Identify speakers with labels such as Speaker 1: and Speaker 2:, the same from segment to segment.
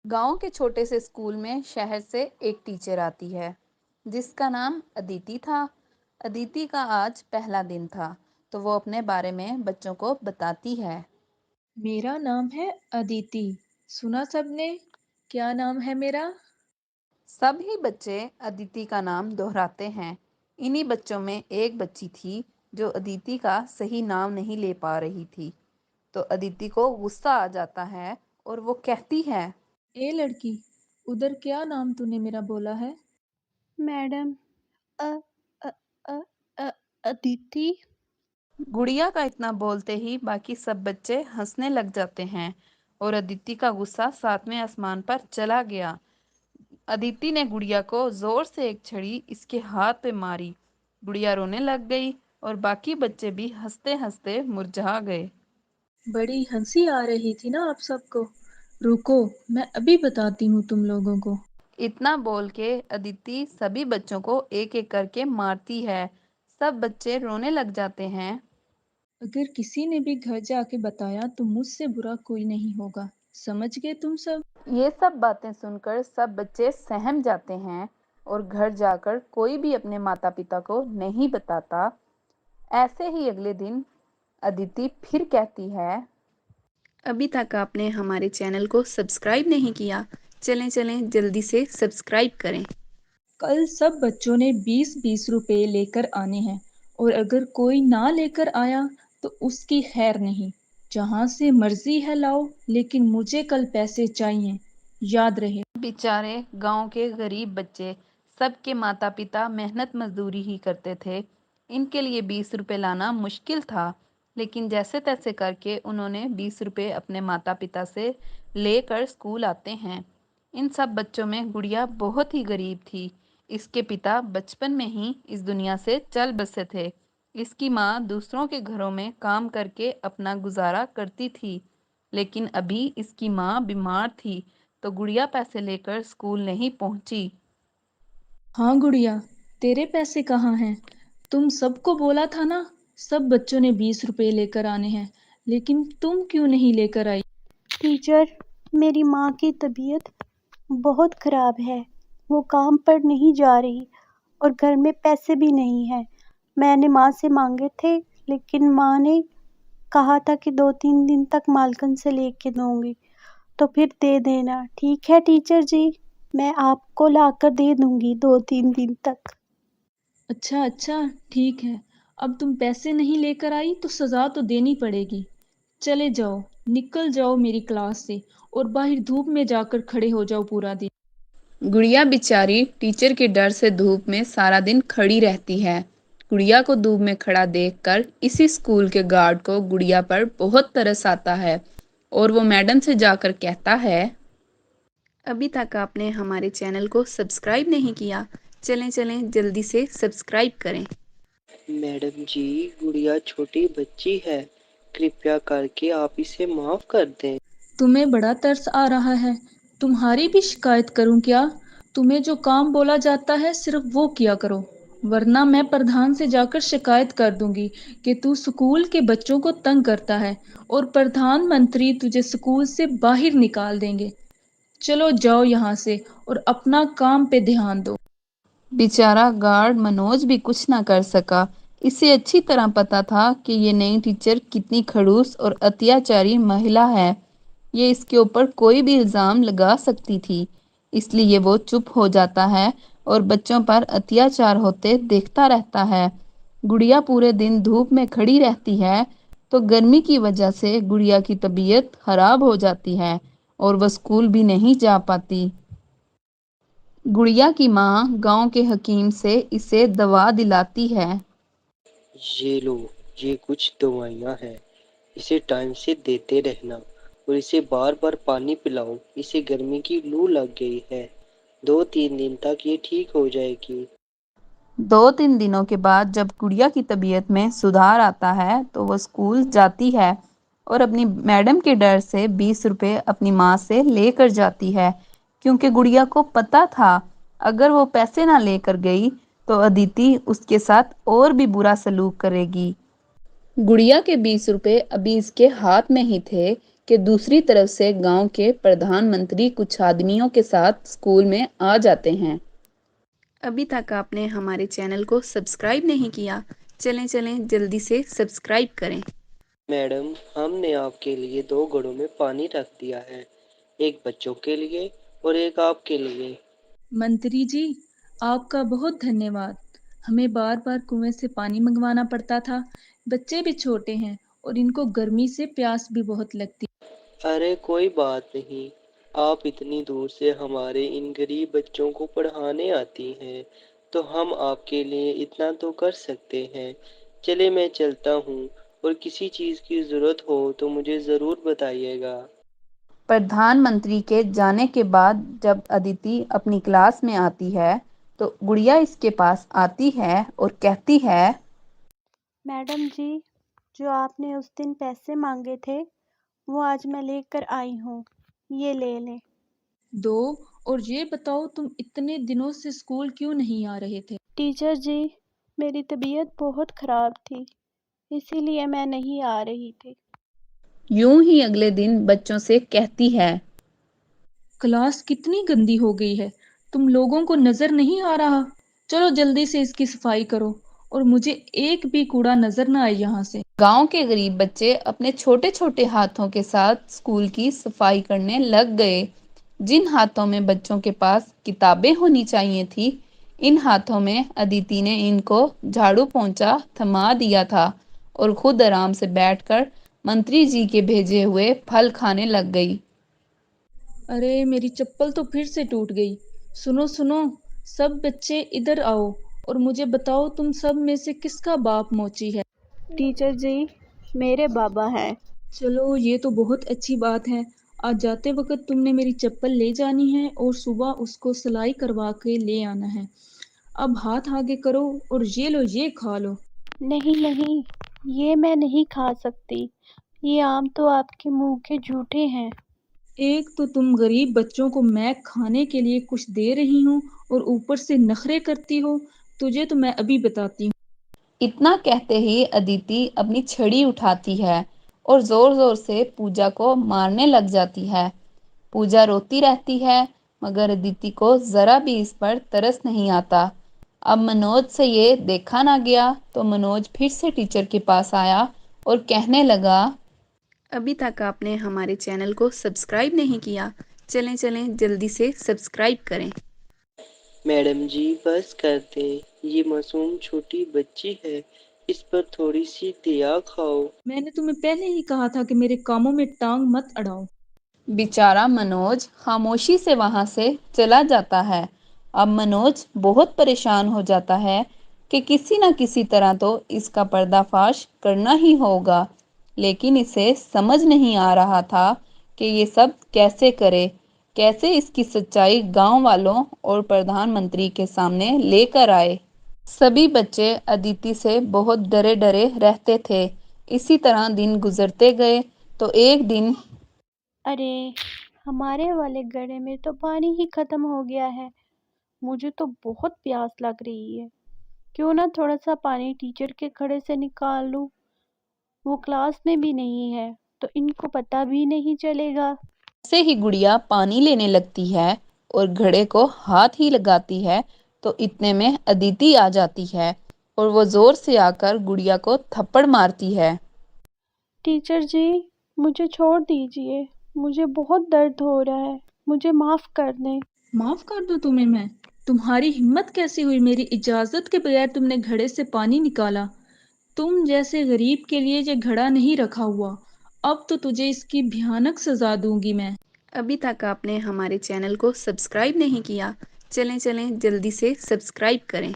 Speaker 1: गांव के छोटे से स्कूल में शहर से एक टीचर आती है जिसका नाम अदिति था। अदिति का आज पहला दिन था तो वो अपने बारे में बच्चों को बताती है।
Speaker 2: मेरा नाम है अदिति। सुना सबने? क्या नाम है मेरा?
Speaker 1: सभी बच्चे अदिति का नाम दोहराते हैं। इन्हीं बच्चों में एक बच्ची थी जो अदिति का सही नाम नहीं ले पा रही थी। तो अदिति को गुस्सा आ जाता है और वो कहती है।
Speaker 2: ए लड़की, उधर क्या नाम तूने मेरा बोला है?
Speaker 3: मैडम, अ अ अ अ अदिति।
Speaker 1: गुड़िया का इतना बोलते ही बाकी सब बच्चे हंसने लग जाते हैं और अदिति का गुस्सा सातवें आसमान पर चला गया। अदिति ने गुड़िया को जोर से एक छड़ी इसके हाथ पे मारी। गुड़िया रोने लग गई और बाकी बच्चे भी हंसते हंसते मुरझा गए।
Speaker 2: बड़ी हंसी आ रही थी ना आप सबको। रुको, मैं अभी बताती हूँ तुम लोगों को।
Speaker 1: इतना बोल के अदिति सभी बच्चों को एक एक करके मारती है। सब बच्चे रोने लग जाते हैं।
Speaker 2: अगर किसी ने भी घर जाके बताया तो मुझसे बुरा कोई नहीं होगा। समझ गए तुम सब?
Speaker 1: ये सब बातें सुनकर सब बच्चे सहम जाते हैं और घर जाकर कोई भी अपने माता पिता को नहीं बताता। ऐसे ही अगले दिन अदिति फिर कहती है। अभी तक आपने हमारे चैनल को सब्सक्राइब नहीं किया, चलें चलें जल्दी से सब्सक्राइब करें।
Speaker 2: कल सब बच्चों ने 20-20 रुपए लेकर आने हैं और अगर कोई ना लेकर आया तो उसकी खैर नहीं। जहां से मर्जी है लाओ, लेकिन मुझे कल पैसे चाहिए। याद रहे।
Speaker 1: बेचारे गांव के गरीब बच्चे, सबके माता पिता मेहनत मजदूरी ही करते थे। इनके लिए 20 रुपए लाना मुश्किल था, लेकिन जैसे तैसे करके उन्होंने 20 रुपए अपने माता पिता से लेकर स्कूल आते हैं। इन सब बच्चों में गुड़िया बहुत ही गरीब थी। इसके पिता बचपन में ही इस दुनिया से चल बसे थे। इसकी माँ दूसरों के घरों में काम करके अपना गुजारा करती थी, लेकिन अभी इसकी माँ बीमार थी तो गुड़िया पैसे लेकर स्कूल नहीं पहुंची।
Speaker 2: हाँ गुड़िया, तेरे पैसे कहाँ हैं? तुम सबको बोला था ना, सब बच्चों ने 20 रुपए लेकर आने हैं, लेकिन तुम क्यों नहीं लेकर आई?
Speaker 3: टीचर, मेरी माँ की तबीयत बहुत खराब है। वो काम पर नहीं जा रही और घर में पैसे भी नहीं हैं। मैंने माँ से मांगे थे, लेकिन माँ ने कहा था कि 2-3 दिन तक मालकन से लेके दूंगी, तो फिर दे देना। ठीक है टीचर जी, मैं आपको लाकर दे दूंगी 2-3 दिन तक।
Speaker 2: अच्छा अच्छा, ठीक है। अब तुम पैसे नहीं लेकर आई तो सजा तो देनी पड़ेगी। चले जाओ, निकल जाओ मेरी क्लास से और बाहर धूप में जाकर खड़े हो जाओ पूरा दिन।
Speaker 1: गुड़िया बेचारी टीचर के डर से धूप में सारा दिन खड़ी रहती है। गुड़िया को धूप में खड़ा देखकर इसी स्कूल के गार्ड को गुड़िया पर बहुत तरस आता है और वो मैडम से जाकर कहता है। अभी तक आपने हमारे चैनल को सब्सक्राइब नहीं किया, चलें चलें जल्दी से सब्सक्राइब करें।
Speaker 4: मैडम जी, गुड़िया छोटी बच्ची है, कृपया करके आप इसे माफ कर दें।
Speaker 2: तुम्हें बड़ा तरस आ रहा है? तुम्हारी भी शिकायत करूं क्या? तुम्हें जो काम बोला जाता है सिर्फ वो किया करो, वरना मैं प्रधान से जाकर शिकायत कर दूंगी कि तू स्कूल के बच्चों को तंग करता है और प्रधानमंत्री तुझे स्कूल से बाहर निकाल देंगे। चलो जाओ यहाँ से और अपना काम पे ध्यान दो।
Speaker 1: बेचारा गार्ड मनोज भी कुछ ना कर सका। इसे अच्छी तरह पता था कि ये नई टीचर कितनी खड़ूस और अत्याचारी महिला है। ये इसके ऊपर कोई भी इल्ज़ाम लगा सकती थी, इसलिए वो चुप हो जाता है और बच्चों पर अत्याचार होते देखता रहता है। गुड़िया पूरे दिन धूप में खड़ी रहती है तो गर्मी की वजह से गुड़िया की तबीयत खराब हो जाती है और वह स्कूल भी नहीं जा पाती। गुड़िया की माँ गांव के हकीम से इसे दवा दिलाती है।
Speaker 4: ये लो, ये कुछ दवाइयाँ हैं, इसे टाइम से देते रहना और इसे बार बार पानी पिलाओ। इसे गर्मी की लू लग गई है, 2-3 दिन तक ये ठीक हो जाएगी।
Speaker 1: 2-3 दिनों के बाद जब गुड़िया की तबीयत में सुधार आता है तो वो स्कूल जाती है और अपनी मैडम के डर से 20 रुपए अपनी माँ से लेकर जाती है, क्योंकि गुड़िया को पता था अगर वो पैसे ना लेकर गई तो अदिति उसके साथ और भी बुरा सलूक करेगी। गुड़िया के 20 रुपए अभी इसके हाथ में ही थे कि दूसरी तरफ से गांव के प्रधानमंत्री कुछ आदमियों के साथ स्कूल में आ जाते हैं। अभी तक आपने हमारे चैनल को सब्सक्राइब नहीं किया, चलें चलें जल्दी से सब्सक्राइब करें।
Speaker 4: मैडम, हमने आपके लिए 2 घड़ों में पानी रख दिया है, एक बच्चों के लिए और एक आपके लिए।
Speaker 2: मंत्री जी, आपका बहुत धन्यवाद। हमें बार-बार कुएं से पानी मंगवाना पड़ता था। बच्चे भी छोटे हैं और इनको गर्मी से प्यास भी बहुत लगती।
Speaker 4: अरे कोई बात नहीं, आप इतनी दूर से हमारे इन गरीब बच्चों को पढ़ाने आती हैं, तो हम आपके लिए इतना तो कर सकते हैं। चलिए मैं चलता हूँ और किसी चीज़ की ज़रूरत हो तो मुझे ज़रूर बताइएगा।
Speaker 1: प्रधानमंत्री के जाने के बाद जब अदिति अपनी क्लास में आती है, तो गुड़िया इसके पास आती है और कहती है,
Speaker 3: मैडम जी, जो आपने उस दिन पैसे मांगे थे, वो आज मैं लेकर आई हूँ। ये ले लें।
Speaker 2: दो, और ये बताओ तुम इतने दिनों से स्कूल क्यों नहीं आ रहे थे?
Speaker 3: टीचर जी, मेरी तबीयत बहुत ख़राब थी, इसीलिए मैं नहीं आ रही थी।
Speaker 1: यूं ही अगले दिन बच्चों से कहती है,
Speaker 2: क्लास कितनी गंदी हो गई है। तुम लोगों को नजर नहीं आ रहा? चलो जल्दी से इसकी सफाई करो और मुझे एक भी कूड़ा नजर ना आए यहाँ से।
Speaker 1: गांव के गरीब बच्चे अपने छोटे छोटे हाथों के साथ स्कूल की सफाई करने लग गए। जिन हाथों में बच्चों के पास किताबें होनी चाहिए थी, इन हाथों में अदिति ने इनको झाड़ू पोंछा थमा दिया था और खुद आराम से बैठकर मंत्री जी के भेजे हुए फल खाने लग गई।
Speaker 2: अरे मेरी चप्पल तो फिर से टूट गई। सुनो सुनो, सब बच्चे इधर आओ और मुझे बताओ तुम सब में से किसका बाप मोची है?
Speaker 3: टीचर जी, मेरे बाबा हैं।
Speaker 2: चलो ये तो बहुत अच्छी बात है। आज जाते वक्त तुमने मेरी चप्पल ले जानी है और सुबह उसको सिलाई करवा के ले आना है। अब हाथ आगे करो और ये लो, ये खा लो।
Speaker 3: नहीं नहीं, ये मैं नहीं खा सकती। ये आम तो आपके मुंह के झूठे हैं।
Speaker 2: एक तो तुम गरीब बच्चों को मैं खाने के लिए कुछ दे रही हूँ और ऊपर से नखरे करती हो। तुझे तो मैं अभी बताती हूँ।
Speaker 1: इतना कहते ही अदिति अपनी छड़ी उठाती है और जोर जोर से पूजा को मारने लग जाती है। पूजा रोती रहती है, मगर अदिति को जरा भी इस पर तरस नहीं आता। अब मनोज से ये देखा ना गया, तो मनोज फिर से टीचर के पास आया और कहने लगा, अभी तक आपने हमारे चैनल को सब्सक्राइब नहीं किया, चलें चलें जल्दी से सब्सक्राइब करें।
Speaker 4: मैडम जी बस कर दें, ये मासूम छोटी बच्ची है, इस पर थोड़ी सी दया खाओ।
Speaker 2: मैंने तुम्हें पहले ही कहा था कि मेरे कामों में टांग मत अड़ाओ।
Speaker 1: बेचारा मनोज खामोशी से वहां से चला जाता है। अब मनोज बहुत परेशान हो जाता है कि किसी न किसी तरह तो इसका पर्दाफाश करना ही होगा, लेकिन इसे समझ नहीं आ रहा था कि ये सब कैसे करे, कैसे इसकी सच्चाई गांव वालों और प्रधानमंत्री के सामने लेकर आए। सभी बच्चे अदिति से बहुत डरे डरे रहते थे। इसी तरह दिन गुजरते गए, तो एक दिन
Speaker 3: अरे, हमारे वाले गड्ढे में तो पानी ही खत्म हो गया है। मुझे तो बहुत प्यास लग रही है। क्यों ना थोड़ा सा पानी टीचर के घड़े से निकाल लूं। वो क्लास में भी नहीं है, तो इनको पता भी नहीं चलेगा।
Speaker 1: से ही गुड़िया पानी लेने लगती है और घड़े को हाथ ही लगाती है, तो इतने में अदिति आ जाती है और वो जोर से आकर गुड़िया को थप्पड़ मारती है।
Speaker 3: टीचर जी, मुझे छोड़ दीजिए। मुझे बहुत दर्द हो रहा है। मुझे माफ़ कर दें।
Speaker 2: माफ कर दूं तुम्हें मैं? तुम्हारी हिम्मत कैसी हुई? मेरी इजाजत के बगैर तुमने घड़े से पानी निकाला। तुम जैसे गरीब के लिए ये घड़ा नहीं रखा हुआ। अब तो तुझे इसकी भयानक सजा दूंगी मैं।
Speaker 1: अभी तक आपने हमारे चैनल को सब्सक्राइब नहीं किया, चलें चलें जल्दी से सब्सक्राइब करें।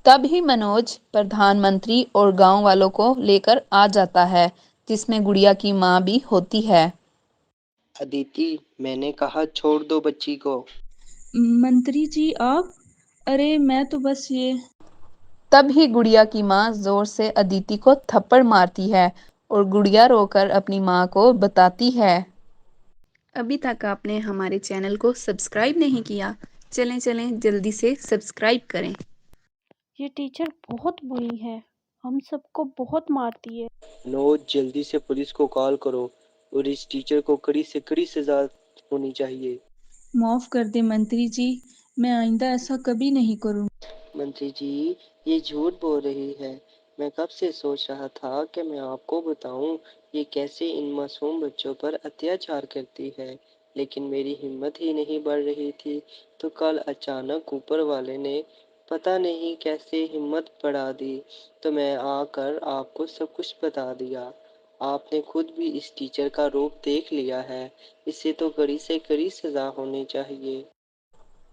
Speaker 1: तब ही मनोज प्रधानमंत्री और गांव वालों को लेकर आ जाता है, जिसमें गुड़िया की माँ भी होती है।
Speaker 4: अदिति, मैंने कहा छोड़ दो बच्ची को।
Speaker 2: मंत्री जी आप? अरे मैं तो बस ये।
Speaker 1: तब ही गुड़िया की माँ जोर से अदिति को थप्पड़ मारती है और गुड़िया रोकर अपनी माँ को बताती है, अभी तक आपने हमारे चैनल को सब्सक्राइब नहीं किया, चलें चलें जल्दी से सब्सक्राइब करें।
Speaker 3: ये टीचर बहुत बुरी है। हम सबको बहुत मारती है।
Speaker 4: मनोज, जल्दी से पुलिस को कॉल करो। और इस टीचर को कड़ी से कड़ी सजा होनी चाहिए।
Speaker 2: माफ कर दे मंत्री जी, मैं आइंदा ऐसा कभी नहीं करूंगी।
Speaker 4: मंत्री जी, ये झूठ बोल रही है। मैं कब से सोच रहा था कि मैं आपको बताऊं ये कैसे इन मासूम बच्चों पर अत्याचार करती है, लेकिन मेरी हिम्मत ही नहीं बढ़ रही थी। तो कल अचानक ऊपर वाले ने पता नहीं कैसे हिम्मत बढ़ा दी, तो मैं आकर आपको सब कुछ बता दिया। आपने खुद भी इस टीचर का रूप देख लिया है। इसे तो कड़ी से कड़ी सजा होनी चाहिए।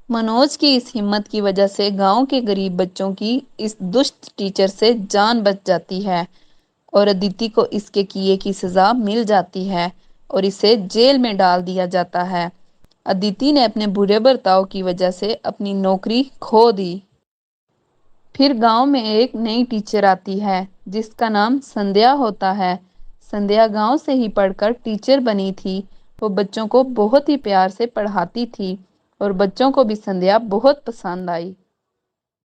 Speaker 1: मनोज की इस हिम्मत की वजह से गांव के गरीब बच्चों की इस दुष्ट टीचर से जान बच जाती है और अदिति को इसके किए की सजा मिल जाती है और इसे जेल में डाल दिया जाता है। अदिति ने अपने बुरे बर्ताव की वजह से अपनी नौकरी खो दी। फिर गांव में एक नई टीचर आती है जिसका नाम संध्या होता है। संध्या गांव से ही पढ़कर टीचर बनी थी। वो बच्चों को बहुत ही प्यार से पढ़ाती थी और बच्चों को भी संध्या बहुत पसंद आई।